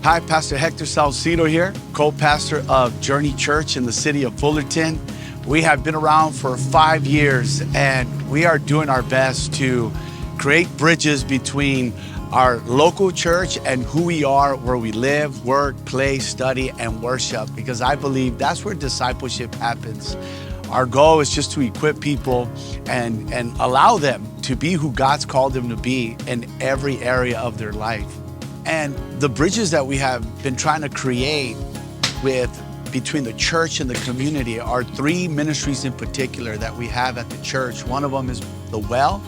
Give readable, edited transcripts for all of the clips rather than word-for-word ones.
Hi, Pastor Hector Saucedo here, co-pastor of Journey Church in the city of Fullerton. We have been around for 5 years and we are doing our best to create bridges between our local church and who we are, where we live, work, play, study, and worship, because I believe that's where discipleship happens. Our goal is just to equip people and allow them to be who God's called them to be in every area of their life. And the bridges that we have been trying to create between the church and the community are 3 ministries in particular that we have at the church. One of them is The Well,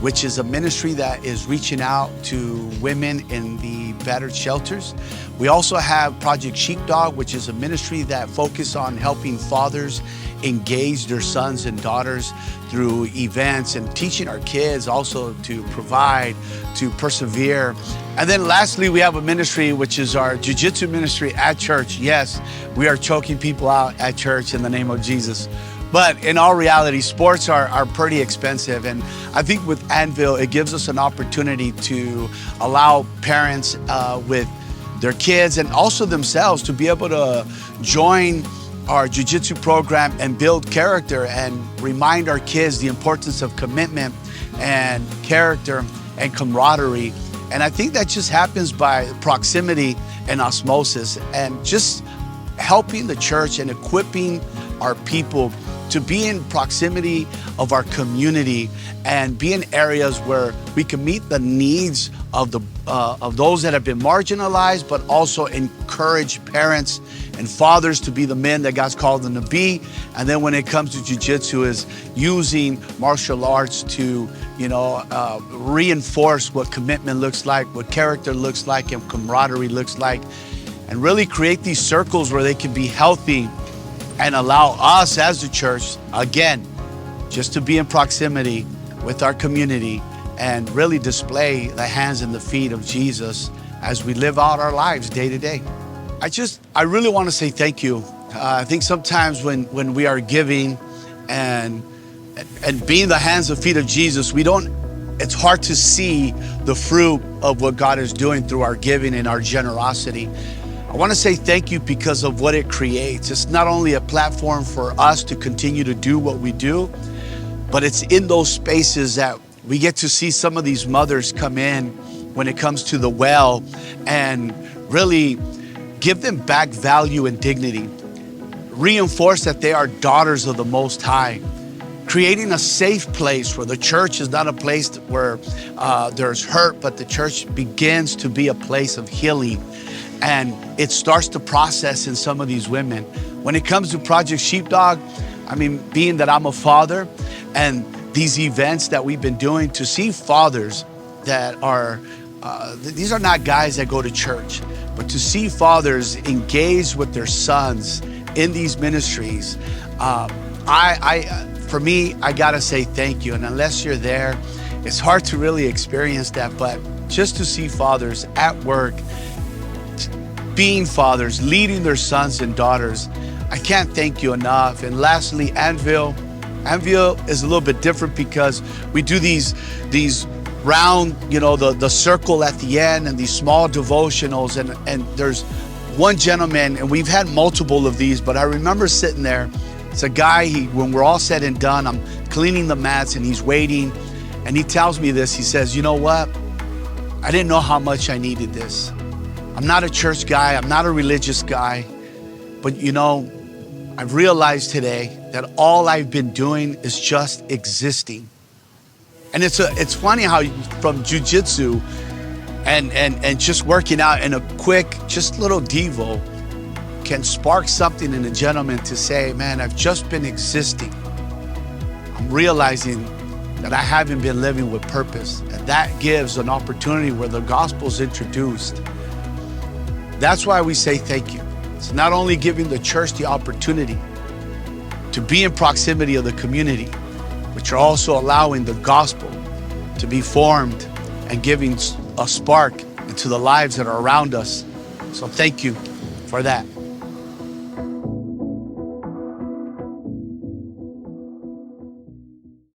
which is a ministry that is reaching out to women in the battered shelters. We also have Project Sheepdog, which is a ministry that focuses on helping fathers engage their sons and daughters through events and teaching our kids also to provide, to persevere. And then lastly, we have a ministry which is our jiu-jitsu ministry at church. Yes, we are choking people out at church in the name of Jesus. But in all reality, sports are pretty expensive. And I think with Anvil, it gives us an opportunity to allow parents with their kids and also themselves to be able to join our jiu-jitsu program and build character and remind our kids the importance of commitment and character and camaraderie. And I think that just happens by proximity and osmosis, and just helping the church and equipping our people to be in proximity of our community and be in areas where we can meet the needs of those that have been marginalized, but also encourage parents and fathers to be the men that God's called them to be. And then when it comes to jiu-jitsu, is using martial arts to, reinforce what commitment looks like, what character looks like, and camaraderie looks like, and really create these circles where they can be healthy and allow us as the church, again, just to be in proximity with our community and really display the hands and the feet of Jesus as we live out our lives day to day. I really want to say thank you. I think sometimes when we are giving and being the hands and feet of Jesus, it's hard to see the fruit of what God is doing through our giving and our generosity. I want to say thank you because of what it creates. It's not only a platform for us to continue to do what we do, but it's in those spaces that we get to see some of these mothers come in when it comes to the well and really give them back value and dignity, reinforce that they are daughters of the Most High, creating a safe place where the church is not a place where there's hurt, but the church begins to be a place of healing. And it starts to process in some of these women. When it comes to Project Sheepdog, being that I'm a father, and these events that we've been doing to see fathers that are, these are not guys that go to church, but to see fathers engage with their sons in these ministries, for me, I gotta say thank you. And unless you're there, it's hard to really experience that, but just to see fathers at work, being fathers, leading their sons and daughters, I can't thank you enough. And lastly, Anvil is a little bit different because we do these round, the circle at the end and these small devotionals. And there's one gentleman, and we've had multiple of these, but I remember sitting there. It's a guy, when we're all said and done, I'm cleaning the mats and he's waiting. And he tells me this, he says, you know what? I didn't know how much I needed this. I'm not a church guy, I'm not a religious guy, but I've realized today that all I've been doing is just existing. And it's funny how from jiu-jitsu and just working out in a quick, just little devo can spark something in a gentleman to say, man, I've just been existing. I'm realizing that I haven't been living with purpose. And that gives an opportunity where the gospel's introduced. That's why we say thank you. It's not only giving the church the opportunity to be in proximity of the community, but you're also allowing the gospel to be formed and giving a spark into the lives that are around us. So thank you for that.